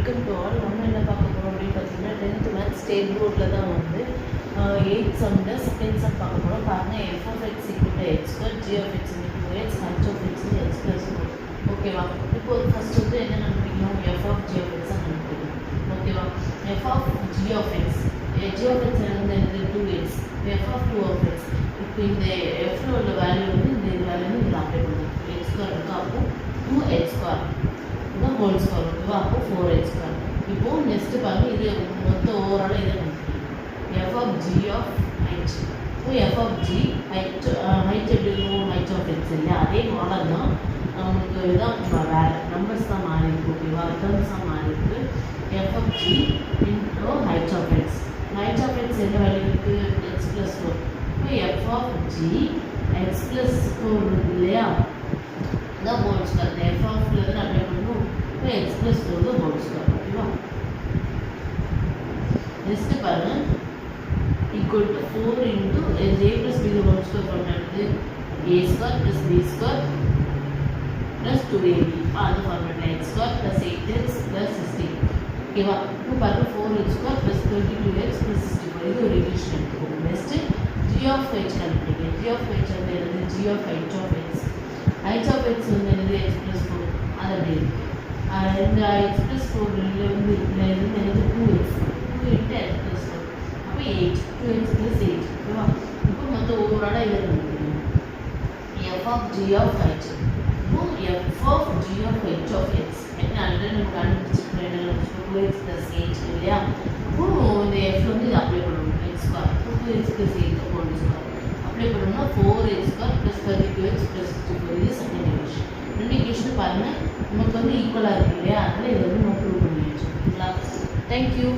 Welcome to all. நம்ம என்ன பார்க்க போகிறோம் அப்படின்னு பார்த்தீங்கன்னா 10th மேத்ஸ் ஸ்டேட் போர்டில் தான் வந்து 8th சம்மில் செகண்ட் சம் பார்க்க போகிறோம். பாருங்கள் f of x equal to x square, g of x into 2x, h of x x plus 4. ஓகேவா? இப்போ ஃபஸ்ட் வந்து என்ன கண்டுபிடிக்கணும்? எஃப் ஆஃப் ஜி ஆஃப் எக்ஸாக கண்டுபிடிக்கணும். ஓகேவா? F of g of x, g of x என்னது 2x, F of 2 of X. இப்போ இந்த எஃப்ல உள்ள வேல்யூ வந்து இந்த வேல்யூ வந்து இதில் அப்ளை பண்ணணும். எக்ஸ் ஸ்கொயர் இருக்கா, அப்போ 2x ஸ்கொயர் தான் ஹோல் ஸ்கொயர். ஓகேவா? அப்போ 4x ஸ்கொயர். இப்போது நெக்ஸ்ட்டு பாருங்கள், இது மொத்தம் ஓவராலாக இதை கண்டுபிடிக்கணும். F of g of h. இப்போ எஃப் ஆஃப் ஜி ஹைட் எப்படி இருக்கும்? ஹைட் ஆஃப் எக்ஸ் இல்லையா? அதே மாடல் தான் நமக்கு. இதுதான் வேறு நம்பர்ஸ் தான் மாறி இருக்கு. ஓகேவா? டேர்ம்ஸ் தான் மாறி இருக்கு. F of g into h of x. H of x என்ன வேல்யூ இருக்குது? X plus 4. இப்போ f of g x plus 4 இருக்கு இல்லையா? இதான் ஹோல் ஸ்கொயர். இந்த எஃப் ஆஃப்ல தான் அப்ளை பண்ணணும். இப்போ எக்ஸ் ப்ளஸ் 4 தான் ஹோல் ஸ்கொயர். ஓகேவா? நெக்ஸ்ட் பாருங்க, equal to 4 into a plus b whole square பண்ணுறது a square plus b square plus 2ab. அது ஃபார்மேட்டில் X square plus 8x plus 16. ஓகேவா? இப்போ பாருங்க 4x square plus 22x plus 64. இது ஒரு ரிலேஷன் எடுத்துக்கோங்க. நெக்ஸ்ட்டு g ஆஃப் h கண்டுபிடிங்க. g ஆஃப் h வந்து என்னது? g of h of x. h of x வந்து என்னது? x plus 4. அது அப்படி இருக்கு. இந்த x ப்ளஸ் 4 வந்து என்னது? 2x 2 into x plus 4. அப்போ 8 2x ப்ளஸ் 8. ஓகேவா? இப்போ மொத்தம் ஓவராலாக இதை கண்டுபிடிக்கணும். f of g of h. இப்போ f of g of h of x என்ன ஆல்ரெடி நம்ம கண்டுபிடிச்சிருக்கோம். என்ன 2x ப்ளஸ் 8 இல்லையா? இப்போ இந்த f வந்து இதை அப்ளை பண்ணணும். x square 2x plus 8 whole square apply பண்ணோம்னா 4x square plus 32x plus 64. இது செகண்ட் ஈக்குவேஷன். ரெண்டு ஈக்குவேஷன் பாருங்கள் நமக்கு வந்து ஈக்குவலாக இருக்கு இல்லையா? அதனால் இதை வந்து நம்ம ப்ரூவ் பண்ணி வச்சுக்கோங்களா? தேங்க்யூ.